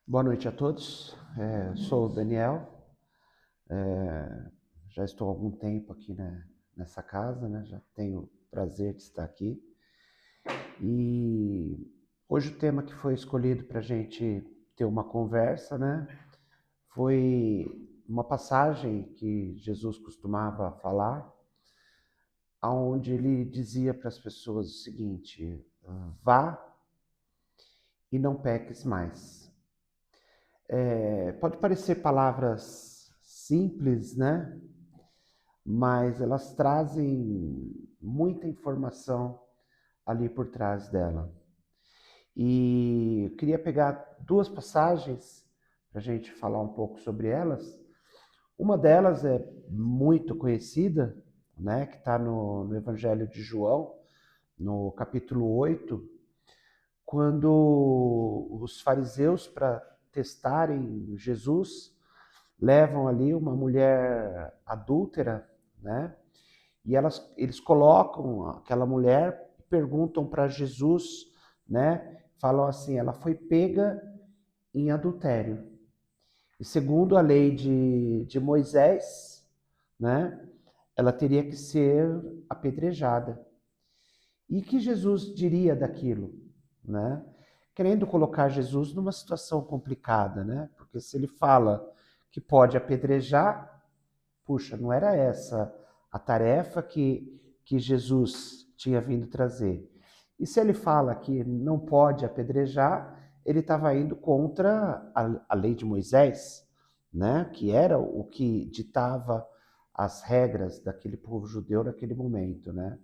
Boa noite a todos. Sou o Daniel. Já estou há algum tempo aqui nessa casa, né? Já tenho o prazer de estar aqui. E hoje o tema que foi escolhido para a gente ter uma conversa, né? Foi uma passagem que Jesus costumava falar, aonde ele dizia para as pessoas o seguinte: vá e não peques mais. Pode parecer palavras simples, né? Mas elas trazem muita informação ali por trás dela. E eu queria pegar duas passagens para a gente falar um pouco sobre elas. Uma delas é muito conhecida, né, que está no Evangelho de João, no capítulo 8, quando os fariseus, para testarem Jesus, levam ali uma mulher adúltera, né? E eles colocam aquela mulher e perguntam para Jesus, né? Falam assim, ela foi pega em adultério. E segundo a lei de Moisés, né? Ela teria que ser apedrejada. E que Jesus diria daquilo, né? Querendo colocar Jesus numa situação complicada, né? Porque se ele fala que pode apedrejar, puxa, não era essa a tarefa que Jesus tinha vindo trazer. E se ele fala que não pode apedrejar, ele estava indo contra a lei de Moisés, né? Que era o que ditava as regras daquele povo judeu naquele momento, né?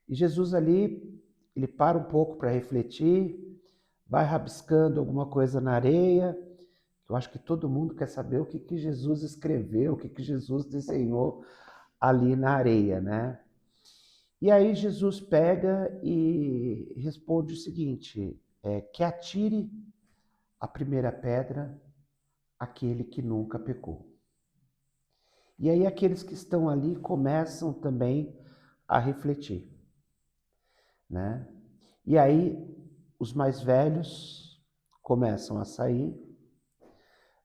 E Jesus ali, ele para um pouco para refletir, vai rabiscando alguma coisa na areia. Eu acho que todo mundo quer saber o que Jesus escreveu, o que Jesus desenhou ali na areia, né? E aí Jesus pega e responde o seguinte: que atire a primeira pedra aquele que nunca pecou. E aí aqueles que estão ali começam também a refletir, né? E aí os mais velhos começam a sair,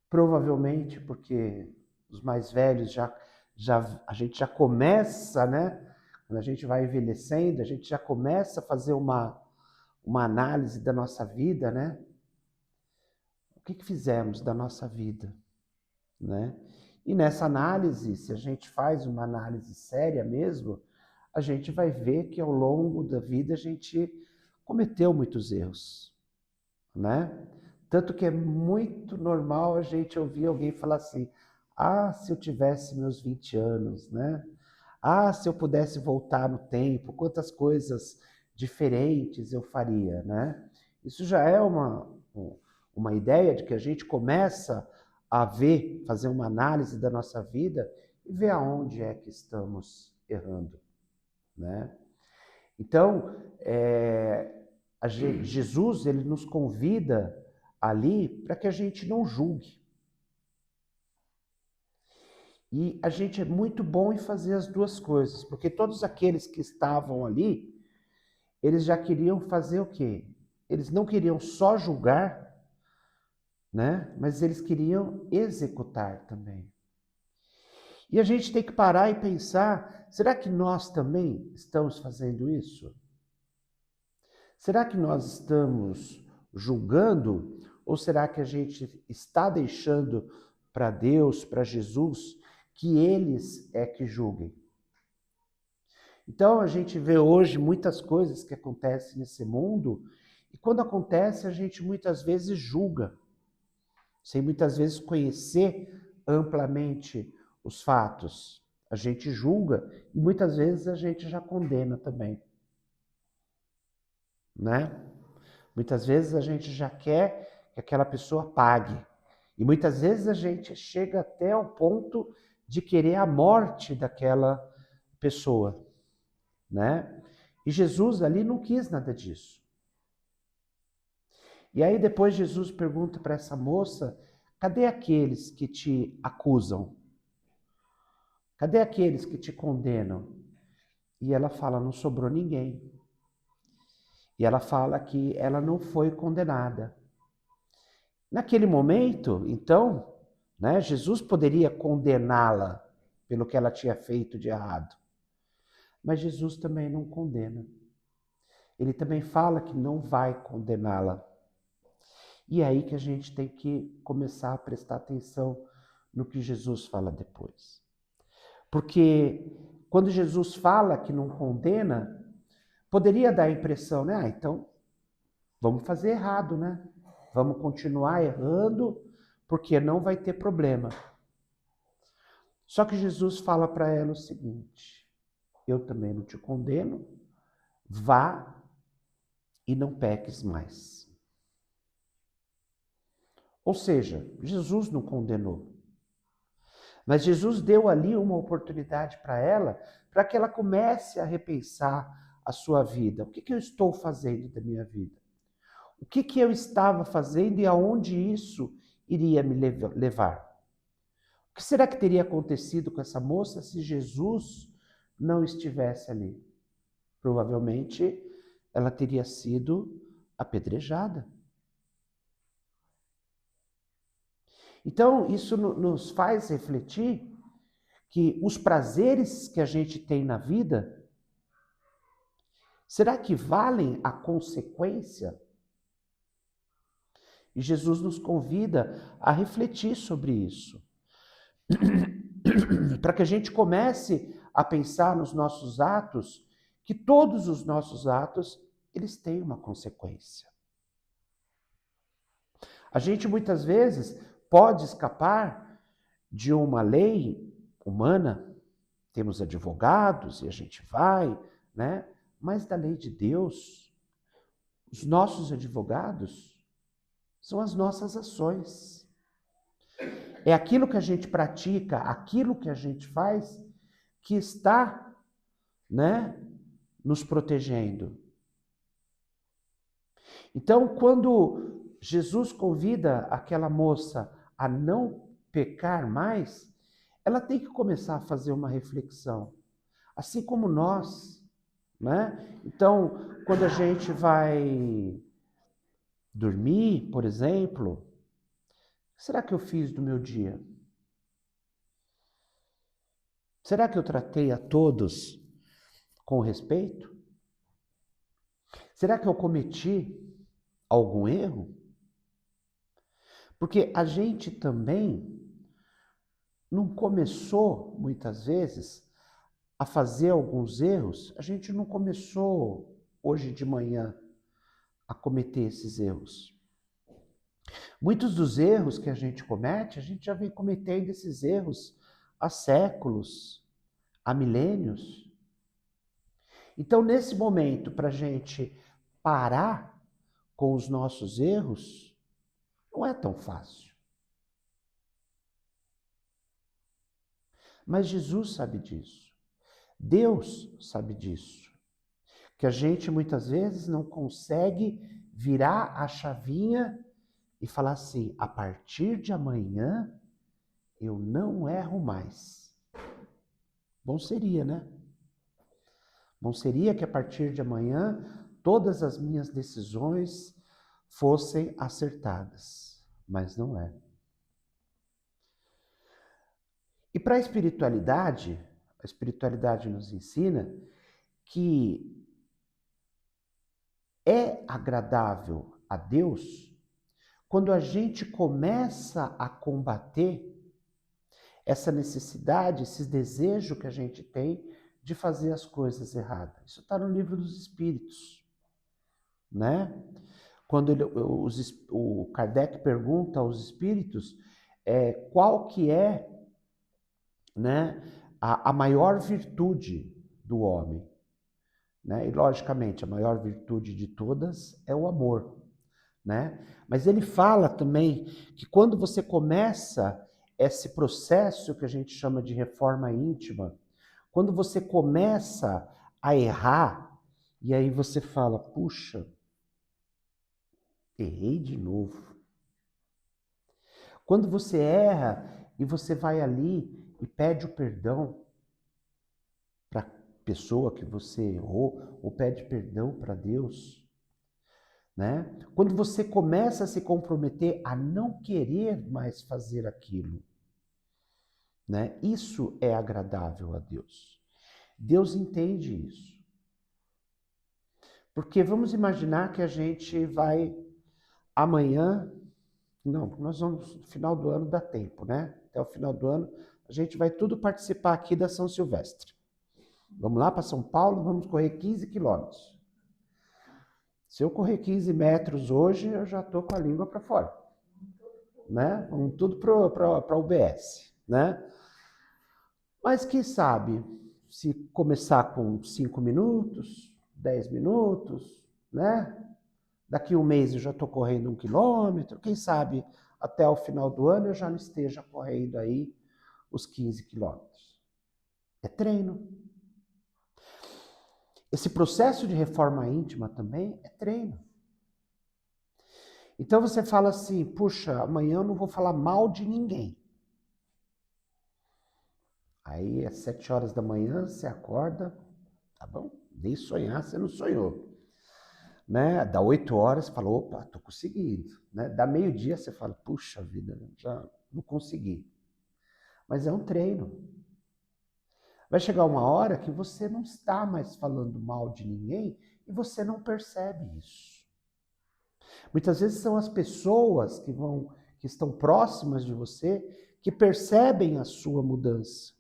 provavelmente porque os mais velhos a gente já começa, né? Quando a gente vai envelhecendo, a gente já começa a fazer uma análise da nossa vida, né? O que fizemos da nossa vida, né? E nessa análise, se a gente faz uma análise séria mesmo, a gente vai ver que ao longo da vida a gente cometeu muitos erros, né? Tanto que é muito normal a gente ouvir alguém falar assim: ah, se eu tivesse meus 20 anos, né? Ah, se eu pudesse voltar no tempo, quantas coisas diferentes eu faria, né? Isso já é uma ideia de que a gente começa a ver, fazer uma análise da nossa vida e ver aonde é que estamos errando, né? Então, Jesus, ele nos convida ali para que a gente não julgue. E a gente é muito bom em fazer as duas coisas, porque todos aqueles que estavam ali, eles já queriam fazer o quê? Eles não queriam só julgar, né? Mas eles queriam executar também. E a gente tem que parar e pensar, será que nós também estamos fazendo isso? Será que nós estamos julgando ou será que a gente está deixando para Deus, para Jesus, que eles é que julguem? Então a gente vê hoje muitas coisas que acontecem nesse mundo e quando acontece a gente muitas vezes julga, sem muitas vezes conhecer amplamente os fatos. A gente julga e muitas vezes a gente já condena também, né? Muitas vezes a gente já quer que aquela pessoa pague. E muitas vezes a gente chega até ao ponto de querer a morte daquela pessoa, né? E Jesus ali não quis nada disso. E aí depois Jesus pergunta para essa moça: cadê aqueles que te acusam? Cadê aqueles que te condenam? E ela fala: não sobrou ninguém. E ela fala que ela não foi condenada. Naquele momento, então, né, Jesus poderia condená-la pelo que ela tinha feito de errado. Mas Jesus também não condena. Ele também fala que não vai condená-la. E é aí que a gente tem que começar a prestar atenção no que Jesus fala depois. Porque quando Jesus fala que não condena, poderia dar a impressão, né? Então, vamos fazer errado, né? Vamos continuar errando, porque não vai ter problema. Só que Jesus fala para ela o seguinte: eu também não te condeno, vá e não peques mais. Ou seja, Jesus não condenou. Mas Jesus deu ali uma oportunidade para ela, para que ela comece a repensar a sua vida. O que eu estou fazendo da minha vida? O que eu estava fazendo e aonde isso iria me levar? O que será que teria acontecido com essa moça se Jesus não estivesse ali? Provavelmente ela teria sido apedrejada. Então, isso nos faz refletir que os prazeres que a gente tem na vida, será que valem a consequência? E Jesus nos convida a refletir sobre isso, para que a gente comece a pensar nos nossos atos, que todos os nossos atos, eles têm uma consequência. A gente muitas vezes pode escapar de uma lei humana, temos advogados e a gente vai, né? Mas da lei de Deus, os nossos advogados são as nossas ações. É aquilo que a gente pratica, aquilo que a gente faz, que está, né, nos protegendo. Então, quando Jesus convida aquela moça a não pecar mais, ela tem que começar a fazer uma reflexão, assim como nós, né? Então, quando a gente vai dormir, por exemplo, o que será que eu fiz do meu dia? Será que eu tratei a todos com respeito? Será que eu cometi algum erro? Porque a gente também não começou, muitas vezes, a fazer alguns erros, a gente não começou hoje de manhã a cometer esses erros. Muitos dos erros que a gente comete, a gente já vem cometendo esses erros há séculos, há milênios. Então, nesse momento, para a gente parar com os nossos erros, não é tão fácil. Mas Jesus sabe disso. Deus sabe disso. Que a gente muitas vezes não consegue virar a chavinha e falar assim: a partir de amanhã eu não erro mais. Bom seria, né? Bom seria que a partir de amanhã todas as minhas decisões fossem acertadas, mas não é. E para a espiritualidade nos ensina que é agradável a Deus quando a gente começa a combater essa necessidade, esse desejo que a gente tem de fazer as coisas erradas. Isso está no livro dos Espíritos, né? Quando o Kardec pergunta aos Espíritos qual que é, né, a maior virtude do homem, né? E logicamente a maior virtude de todas é o amor, né? Mas ele fala também que quando você começa esse processo que a gente chama de reforma íntima, quando você começa a errar, e aí você fala, puxa, errei de novo. Quando você erra e você vai ali e pede o perdão para a pessoa que você errou, ou pede perdão para Deus, né? Quando você começa a se comprometer a não querer mais fazer aquilo, né? Isso é agradável a Deus. Deus entende isso. Porque vamos imaginar que a gente vai amanhã, não, nós vamos, no final do ano dá tempo, né? Até o final do ano, a gente vai tudo participar aqui da São Silvestre. Vamos lá para São Paulo, vamos correr 15 quilômetros. Se eu correr 15 metros hoje, eu já estou com a língua para fora, né? Vamos tudo para UBS, né? Mas quem sabe, se começar com 5 minutos, 10 minutos, né? Daqui um mês eu já estou correndo 1 quilômetro, quem sabe até o final do ano eu já não esteja correndo aí os 15 quilômetros. É treino. Esse processo de reforma íntima também é treino. Então você fala assim, puxa, amanhã eu não vou falar mal de ninguém. Aí às 7 horas da manhã você acorda, tá bom? Nem sonhar você não sonhou. Né? Dá 8 horas, você fala, opa, tô conseguindo. Né? Dá meio-dia, você fala, puxa vida, já não consegui. Mas é um treino. Vai chegar uma hora que você não está mais falando mal de ninguém e você não percebe isso. Muitas vezes são as pessoas que estão próximas de você que percebem a sua mudança.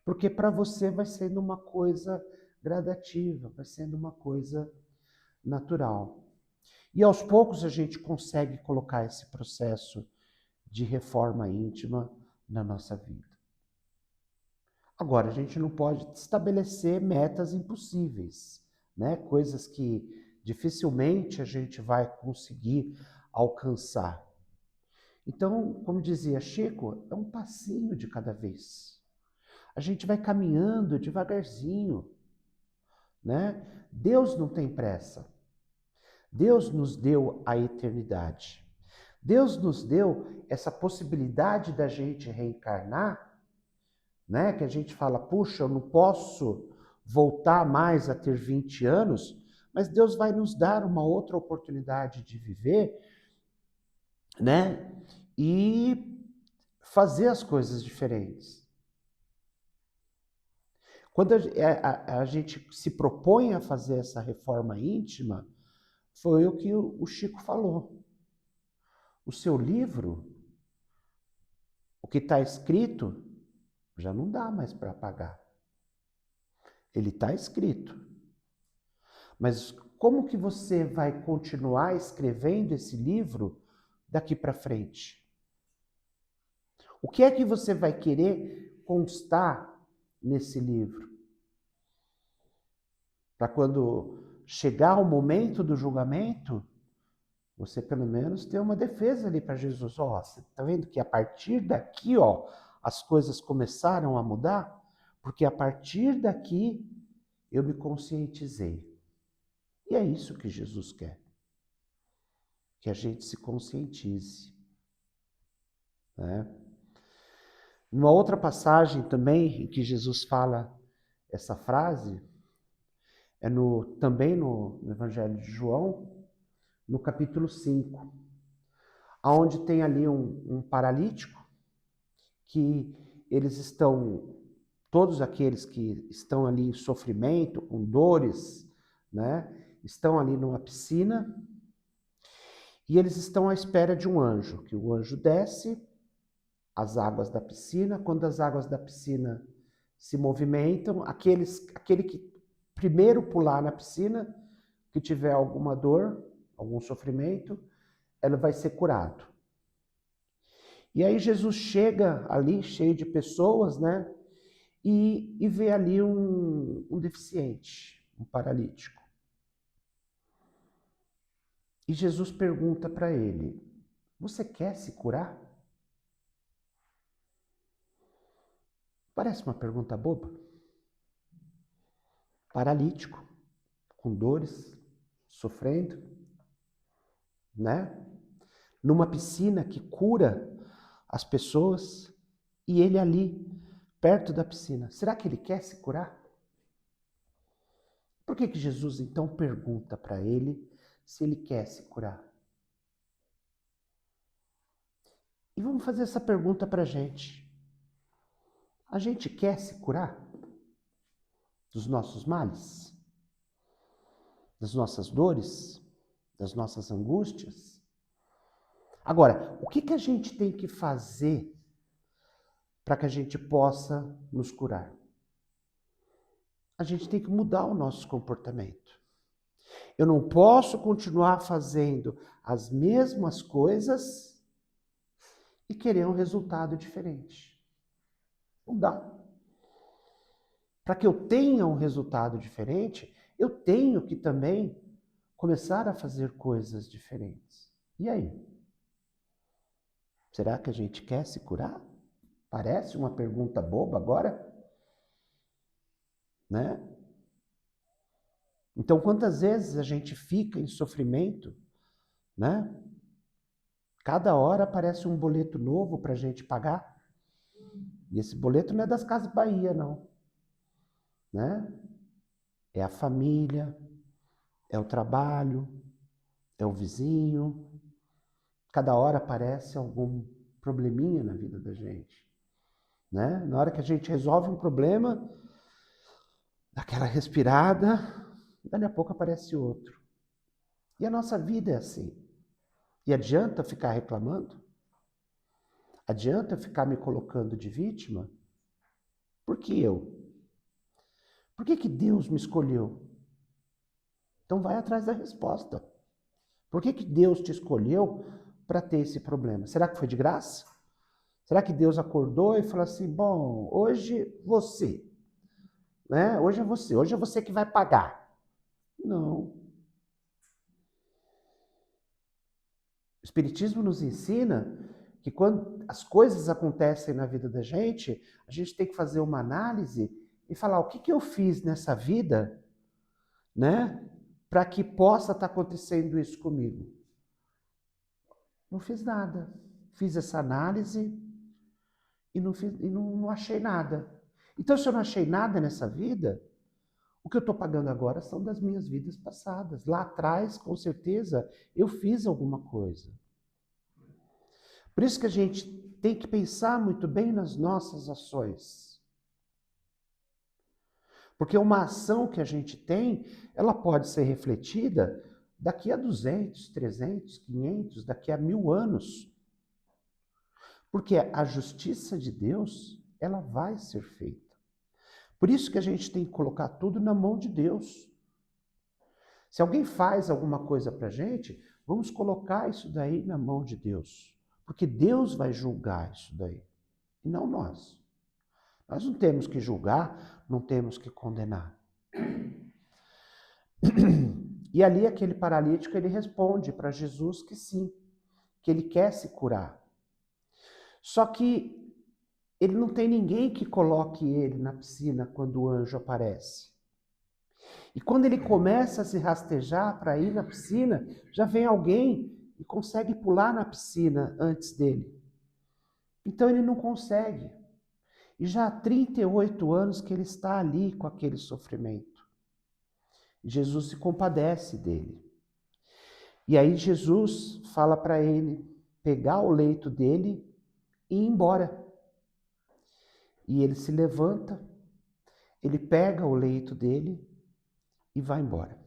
Porque para você vai sendo uma coisa gradativa, vai sendo uma coisa natural. E aos poucos a gente consegue colocar esse processo de reforma íntima na nossa vida. Agora, a gente não pode estabelecer metas impossíveis, né? Coisas que dificilmente a gente vai conseguir alcançar. Então, como dizia Chico, é um passinho de cada vez. A gente vai caminhando devagarzinho, né? Deus não tem pressa. Deus nos deu a eternidade. Deus nos deu essa possibilidade da gente reencarnar, né? Que a gente fala, puxa, eu não posso voltar mais a ter 20 anos, mas Deus vai nos dar uma outra oportunidade de viver, né? E fazer as coisas diferentes. Quando a gente se propõe a fazer essa reforma íntima, foi o que o Chico falou. O seu livro, o que está escrito, já não dá mais para apagar. Ele está escrito. Mas como que você vai continuar escrevendo esse livro daqui para frente? O que é que você vai querer constar nesse livro? Para quando chegar o momento do julgamento, você pelo menos ter uma defesa ali para Jesus. Ó, você está vendo que a partir daqui, ó, as coisas começaram a mudar? Porque a partir daqui eu me conscientizei. E é isso que Jesus quer. Que a gente se conscientize. Né? Numa outra passagem também, em que Jesus fala essa frase, é também no Evangelho de João, no capítulo 5, onde tem ali um paralítico, que eles estão, todos aqueles que estão ali em sofrimento, com dores, né, estão ali numa piscina, e eles estão à espera de um anjo, que o anjo desce as águas da piscina. Quando as águas da piscina se movimentam, aquele que primeiro pular na piscina, que tiver alguma dor, algum sofrimento, ele vai ser curado. E aí Jesus chega ali, cheio de pessoas, né? E vê ali um deficiente, um paralítico. E Jesus pergunta para ele, você quer se curar? Parece uma pergunta boba. Paralítico, com dores, sofrendo, né? Numa piscina que cura as pessoas, e ele ali, perto da piscina. Será que ele quer se curar? Por que Jesus então pergunta para ele se ele quer se curar? E vamos fazer essa pergunta para a gente. A gente quer se curar dos nossos males? Das nossas dores? Das nossas angústias? Agora, o que a gente tem que fazer para que a gente possa nos curar? A gente tem que mudar o nosso comportamento. Eu não posso continuar fazendo as mesmas coisas e querer um resultado diferente. Não dá. Para que eu tenha um resultado diferente, eu tenho que também começar a fazer coisas diferentes. E aí? Será que a gente quer se curar? Parece uma pergunta boba agora, né? Então, quantas vezes a gente fica em sofrimento, né? Cada hora aparece um boleto novo para a gente pagar. E esse boleto não é das Casas Bahia, não, né? É a família, é o trabalho, é o vizinho. Cada hora aparece algum probleminha na vida da gente, né? Na hora que a gente resolve um problema, dá aquela respirada, dali a pouco aparece outro. E a nossa vida é assim. E adianta ficar reclamando? Adianta ficar me colocando de vítima? Por que eu? Por que Deus me escolheu? Então vai atrás da resposta. Por que Deus te escolheu para ter esse problema? Será que foi de graça? Será que Deus acordou e falou assim, bom, hoje você, né? Hoje é você que vai pagar. Não. O Espiritismo nos ensina que quando as coisas acontecem na vida da gente, a gente tem que fazer uma análise e falar o que eu fiz nessa vida, né? Para que possa estar acontecendo isso comigo. Não fiz nada. Fiz essa análise e não achei nada. Então, se eu não achei nada nessa vida, o que eu estou pagando agora são das minhas vidas passadas. Lá atrás, com certeza, eu fiz alguma coisa. Por isso que a gente tem que pensar muito bem nas nossas ações. Porque uma ação que a gente tem, ela pode ser refletida daqui a 200, 300, 500, daqui a 1000 anos. Porque a justiça de Deus, ela vai ser feita. Por isso que a gente tem que colocar tudo na mão de Deus. Se alguém faz alguma coisa para a gente, vamos colocar isso daí na mão de Deus. Porque Deus vai julgar isso daí, e não nós. Nós não temos que julgar, não temos que condenar. E ali aquele paralítico, ele responde para Jesus que sim, que ele quer se curar. Só que ele não tem ninguém que coloque ele na piscina quando o anjo aparece. E quando ele começa a se rastejar para ir na piscina, já vem alguém e consegue pular na piscina antes dele. Então ele não consegue. E já há 38 anos que ele está ali com aquele sofrimento. Jesus se compadece dele. E aí Jesus fala para ele pegar o leito dele e ir embora. E ele se levanta, ele pega o leito dele e vai embora.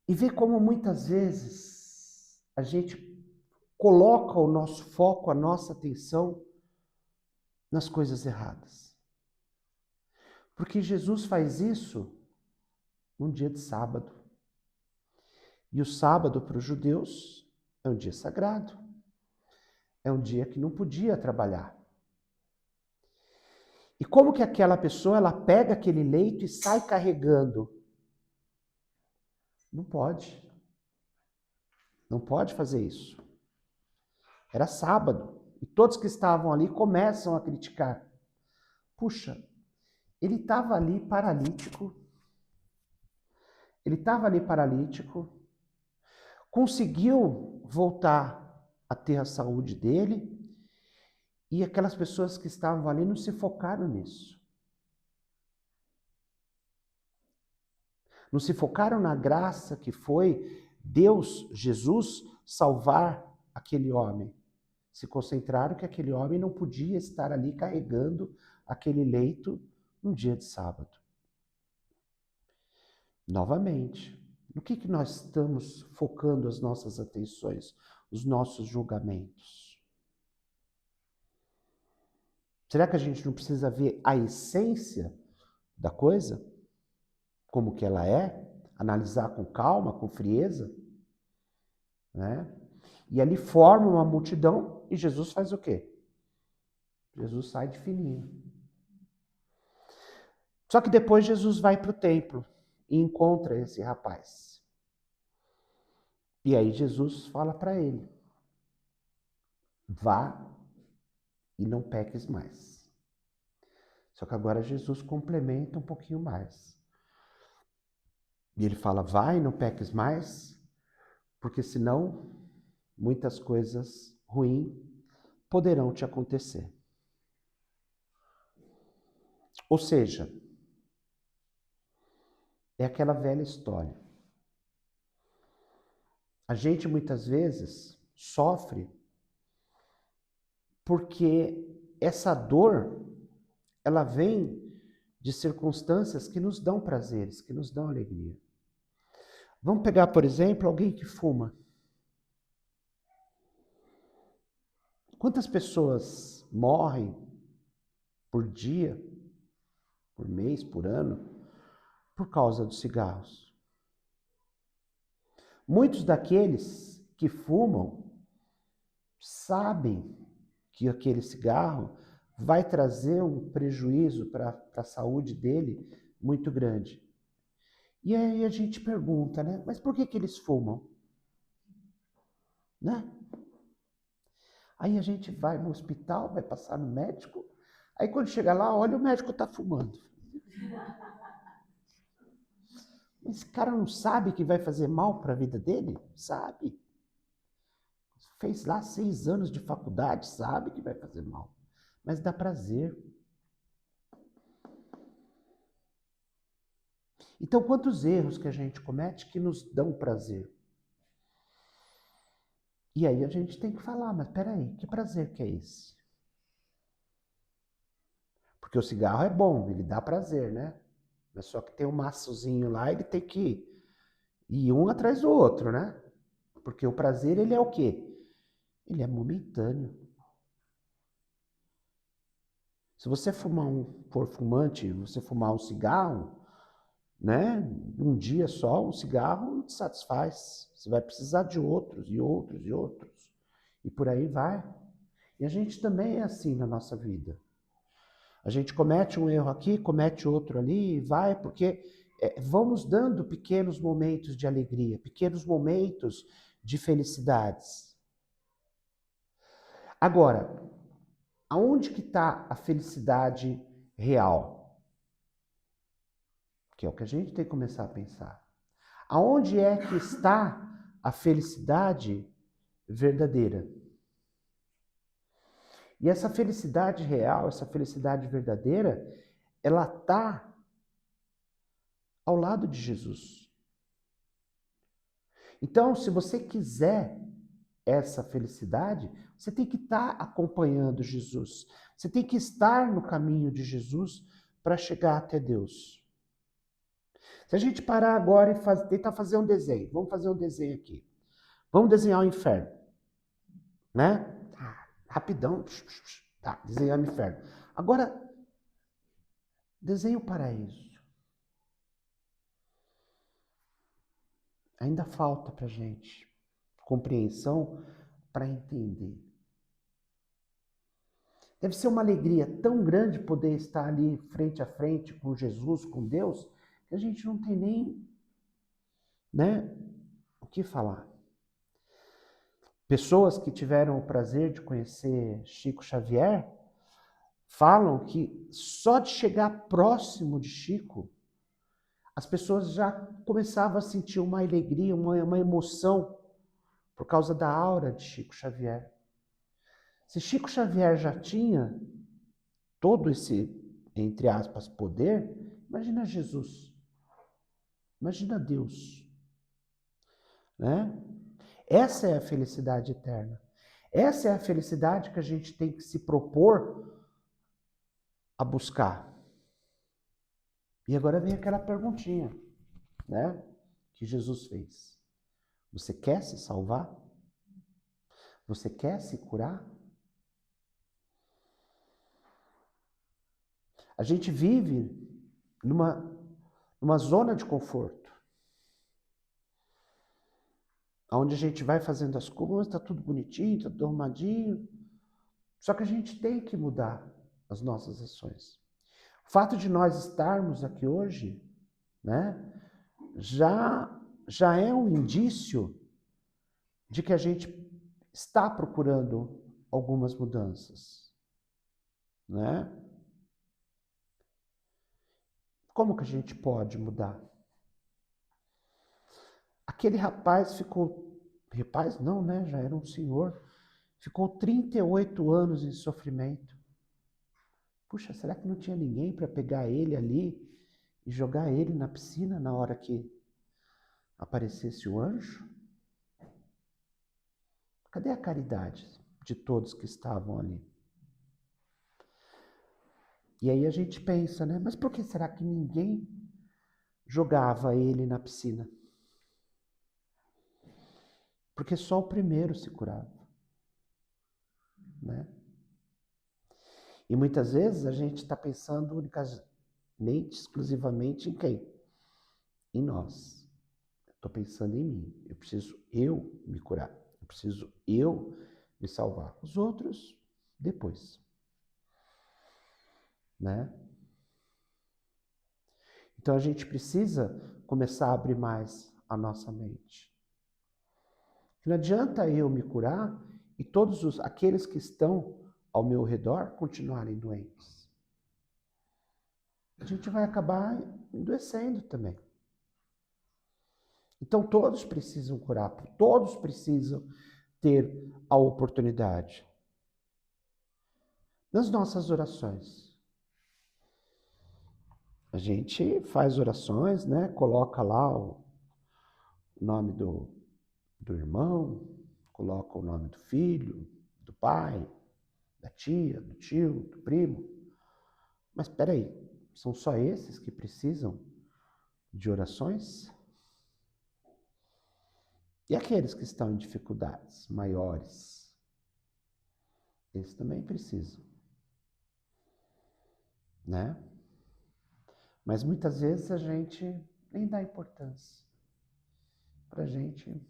E vê como muitas vezes a gente coloca o nosso foco, a nossa atenção nas coisas erradas. Porque Jesus faz isso num dia de sábado. E o sábado para os judeus é um dia sagrado. É um dia que não podia trabalhar. E como que aquela pessoa, ela pega aquele leito e sai carregando? Não pode. Não pode fazer isso. Era sábado. E todos que estavam ali começam a criticar. Puxa, ele estava ali paralítico. Ele estava ali paralítico. Conseguiu voltar a ter a saúde dele. E aquelas pessoas que estavam ali não se focaram nisso. Não se focaram na graça que foi Deus, Jesus, salvar aquele homem. Se concentraram que aquele homem não podia estar ali carregando aquele leito num dia de sábado. Novamente, no que nós estamos focando as nossas atenções, os nossos julgamentos? Será que a gente não precisa ver a essência da coisa? Como que ela é? Analisar com calma, com frieza? Né? E ali forma uma multidão e Jesus faz o quê? Jesus sai de fininho. Só que depois Jesus vai para o templo e encontra esse rapaz. E aí Jesus fala para ele: vá e não peques mais. Só que agora Jesus complementa um pouquinho mais. E ele fala: vai, não peques mais, porque senão muitas coisas ruins poderão te acontecer. Ou seja, é aquela velha história. A gente muitas vezes sofre porque essa dor, ela vem de circunstâncias que nos dão prazeres, que nos dão alegria. Vamos pegar, por exemplo, alguém que fuma. Quantas pessoas morrem por dia, por mês, por ano, por causa dos cigarros? Muitos daqueles que fumam sabem que aquele cigarro vai trazer um prejuízo para a saúde dele muito grande. E aí a gente pergunta, né? Mas por que eles fumam? Né? Aí a gente vai no hospital, vai passar no médico, aí quando chega lá, olha, o médico está fumando. Esse cara não sabe que vai fazer mal para a vida dele? Sabe. Fez lá 6 anos de faculdade, sabe que vai fazer mal. Mas dá prazer. Então, quantos erros que a gente comete que nos dão prazer? E aí a gente tem que falar, mas peraí, que prazer que é esse? Porque o cigarro é bom, ele dá prazer, né? Mas só que tem um maçozinho lá, ele tem que ir um atrás do outro, né? Porque o prazer, ele é o quê? Ele é momentâneo. Se você for fumante, você fumar um cigarro, né? Um dia só, um cigarro não te satisfaz. Você vai precisar de outros, e outros, e outros. E por aí vai. E a gente também é assim na nossa vida. A gente comete um erro aqui, comete outro ali, e vai, porque vamos dando pequenos momentos de alegria, pequenos momentos de felicidades. Agora, aonde que está a felicidade real? Que é o que a gente tem que começar a pensar. Aonde é que está a felicidade verdadeira? E essa felicidade real, essa felicidade verdadeira, ela está ao lado de Jesus. Então, se você quiser essa felicidade, você tem que estar acompanhando Jesus. Você tem que estar no caminho de Jesus para chegar até Deus. Se a gente parar agora e tentar fazer um desenho, vamos fazer um desenho aqui. Vamos desenhar o inferno, né? Rapidão. Tá, desenhar o inferno. Agora, desenha o paraíso. Ainda falta para gente compreensão para entender. Deve ser uma alegria tão grande poder estar ali frente a frente com Jesus, com Deus, que a gente não tem nem, né, o que falar. Pessoas que tiveram o prazer de conhecer Chico Xavier falam que só de chegar próximo de Chico, as pessoas já começavam a sentir uma alegria, uma emoção por causa da aura de Chico Xavier. Se Chico Xavier já tinha todo esse, entre aspas, poder, imagina Jesus. Imagina Deus, né? Essa é a felicidade eterna. Essa é a felicidade que a gente tem que se propor a buscar. E agora vem aquela perguntinha, né? Que Jesus fez. Você quer se salvar? Você quer se curar? A gente vive numa zona de conforto, onde a gente vai fazendo as coisas, está tudo bonitinho, está tudo arrumadinho. Só que a gente tem que mudar as nossas ações. O fato de nós estarmos aqui hoje, né, já é um indício de que a gente está procurando algumas mudanças, né? Como que a gente pode mudar? Aquele rapaz ficou, rapaz não, né? Já era um senhor, ficou 38 anos em sofrimento. Puxa, será que não tinha ninguém para pegar ele ali e jogar ele na piscina na hora que aparecesse o anjo? Cadê a caridade de todos que estavam ali? E aí a gente pensa, né? Mas por que será que ninguém jogava ele na piscina? Porque só o primeiro se curava, né? E muitas vezes a gente está pensando unicamente, exclusivamente em quem? Em nós. Estou pensando em mim. Eu preciso eu me curar. Eu preciso eu me salvar. Os outros, depois, né? Então a gente precisa começar a abrir mais a nossa mente. Não adianta eu me curar e todos aqueles que estão ao meu redor continuarem doentes. A gente vai acabar adoecendo também. Então todos precisam curar, todos precisam ter a oportunidade. Nas nossas orações, a gente faz orações, né? Coloca lá o nome do irmão, coloca o nome do filho, do pai, da tia, do tio, do primo. Mas espera aí, são só esses que precisam de orações? E aqueles que estão em dificuldades maiores? Eles também precisam, né? Mas muitas vezes a gente nem dá importância. Para a gente,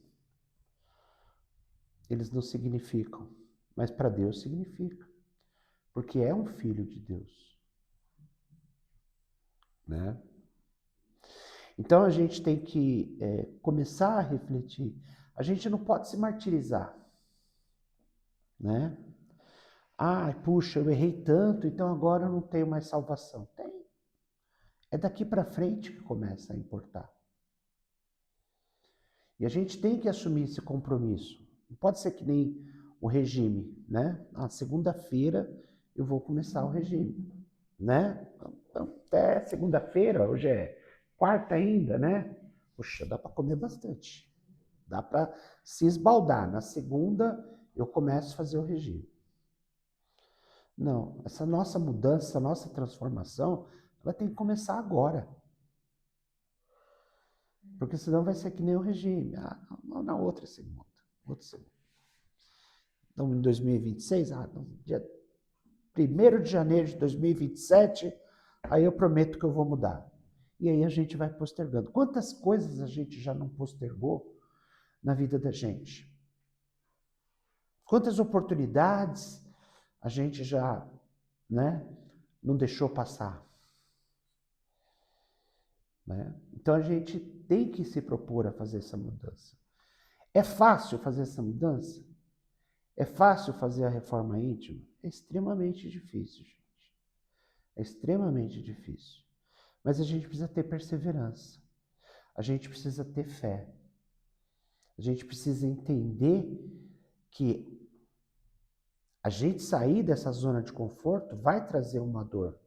eles não significam, mas para Deus significa, porque é um filho de Deus, né? Então a gente tem que começar a refletir. A gente não pode se martirizar, né? Ah, puxa, eu errei tanto, então agora eu não tenho mais salvação. Tem. É daqui para frente que começa a importar. E a gente tem que assumir esse compromisso. Não pode ser que nem o regime, né? Na segunda-feira eu vou começar o regime, né? Então, até segunda-feira, hoje é quarta ainda, né? Puxa, dá para comer bastante. Dá para se esbaldar. Na segunda eu começo a fazer o regime. Não, essa nossa mudança, essa nossa transformação, ela tem que começar agora. Porque senão vai ser que nem o regime. Ah, na outra segunda. Outra segunda. Então, em 2026, no dia 1º de janeiro de 2027, aí eu prometo que eu vou mudar. E aí a gente vai postergando. Quantas coisas a gente já não postergou na vida da gente? Quantas oportunidades a gente já, né, não deixou passar? Né? Então a gente tem que se propor a fazer essa mudança. É fácil fazer essa mudança? É fácil fazer a reforma íntima? É extremamente difícil, gente. É extremamente difícil. Mas a gente precisa ter perseverança. A gente precisa ter fé. A gente precisa entender que a gente sair dessa zona de conforto vai trazer uma dor,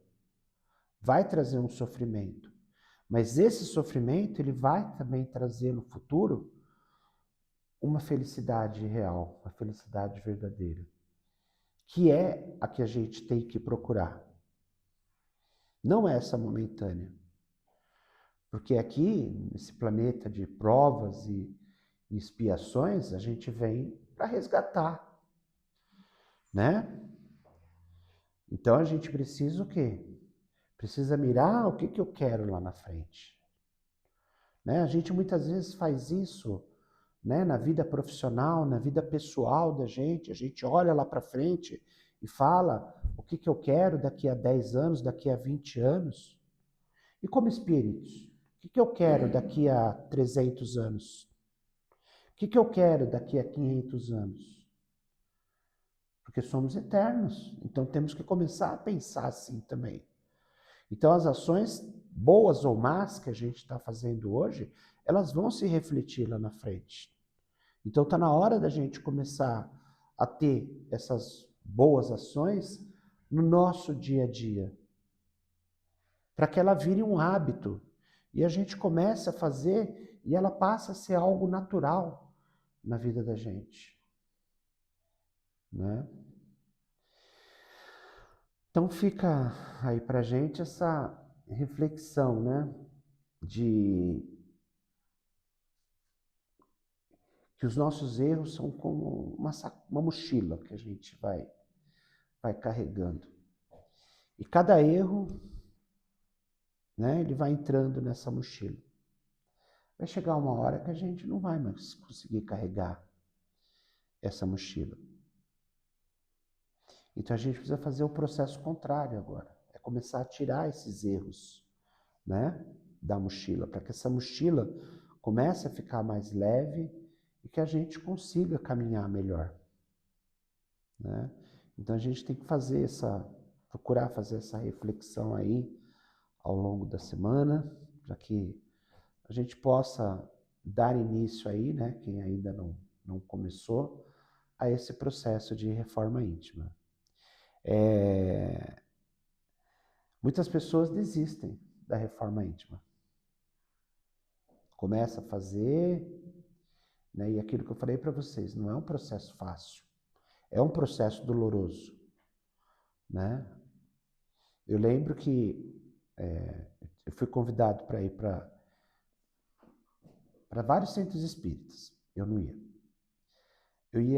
vai trazer um sofrimento. Mas esse sofrimento, ele vai também trazer no futuro uma felicidade real, uma felicidade verdadeira, que é a que a gente tem que procurar. Não é essa momentânea. Porque aqui, nesse planeta de provas e expiações, a gente vem para resgatar, né? Então a gente precisa o quê? Precisa mirar o que, que eu quero lá na frente. Né? A gente muitas vezes faz isso, né? Na vida profissional, na vida pessoal da gente. A gente olha lá para frente e fala o que, que eu quero daqui a 10 anos, daqui a 20 anos. E como espíritos, o que, que eu quero daqui a 300 anos? O que, que eu quero daqui a 500 anos? Porque somos eternos, então temos que começar a pensar assim também. Então as ações, boas ou más, que a gente está fazendo hoje, elas vão se refletir lá na frente. Então está na hora da gente começar a ter essas boas ações no nosso dia a dia, para que ela vire um hábito e a gente comece a fazer e ela passa a ser algo natural na vida da gente, né? Então fica aí para gente essa reflexão, né? De que os nossos erros são como uma mochila que a gente vai carregando. E cada erro, né, ele vai entrando nessa mochila. Vai chegar uma hora que a gente não vai mais conseguir carregar essa mochila. Então a gente precisa fazer o processo contrário agora. É começar a tirar esses erros, né, da mochila, para que essa mochila comece a ficar mais leve e que a gente consiga caminhar melhor, né? Então a gente tem que procurar fazer essa reflexão aí ao longo da semana, para que a gente possa dar início aí, né, quem ainda não começou, a esse processo de reforma íntima. Muitas pessoas desistem da reforma íntima. Começa a fazer, né, e aquilo que eu falei para vocês, não é um processo fácil, é um processo doloroso, né? Eu lembro que eu fui convidado para ir para vários centros espíritas, eu não ia.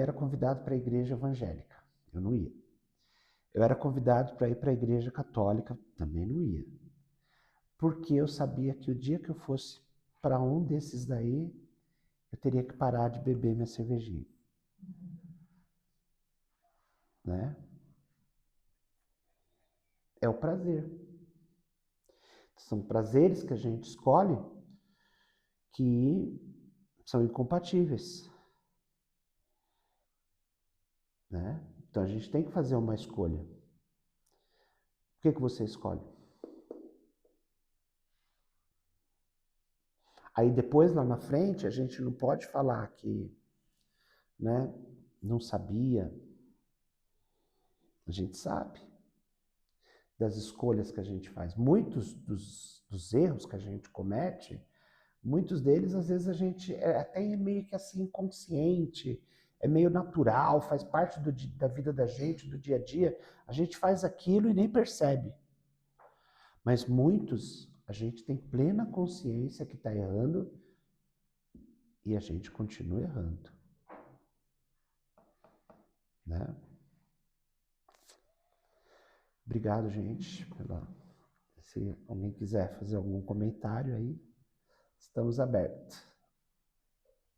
Era convidado para a igreja evangélica, eu não ia. Eu era convidado para ir para a igreja católica, também não ia. Porque eu sabia que o dia que eu fosse para um desses daí, eu teria que parar de beber minha cervejinha, né? É o prazer. São prazeres que a gente escolhe que são incompatíveis, né? Então a gente tem que fazer uma escolha. O que você escolhe? Aí depois, lá na frente, a gente não pode falar que, né, não sabia. A gente sabe das escolhas que a gente faz. Muitos dos erros que a gente comete, muitos deles, às vezes, a gente é até meio que assim, inconsciente, é meio natural, faz parte da vida da gente, do dia a dia. A gente faz aquilo e nem percebe. Mas muitos, a gente tem plena consciência que está errando e a gente continua errando, né? Obrigado, gente, se alguém quiser fazer algum comentário aí, estamos abertos.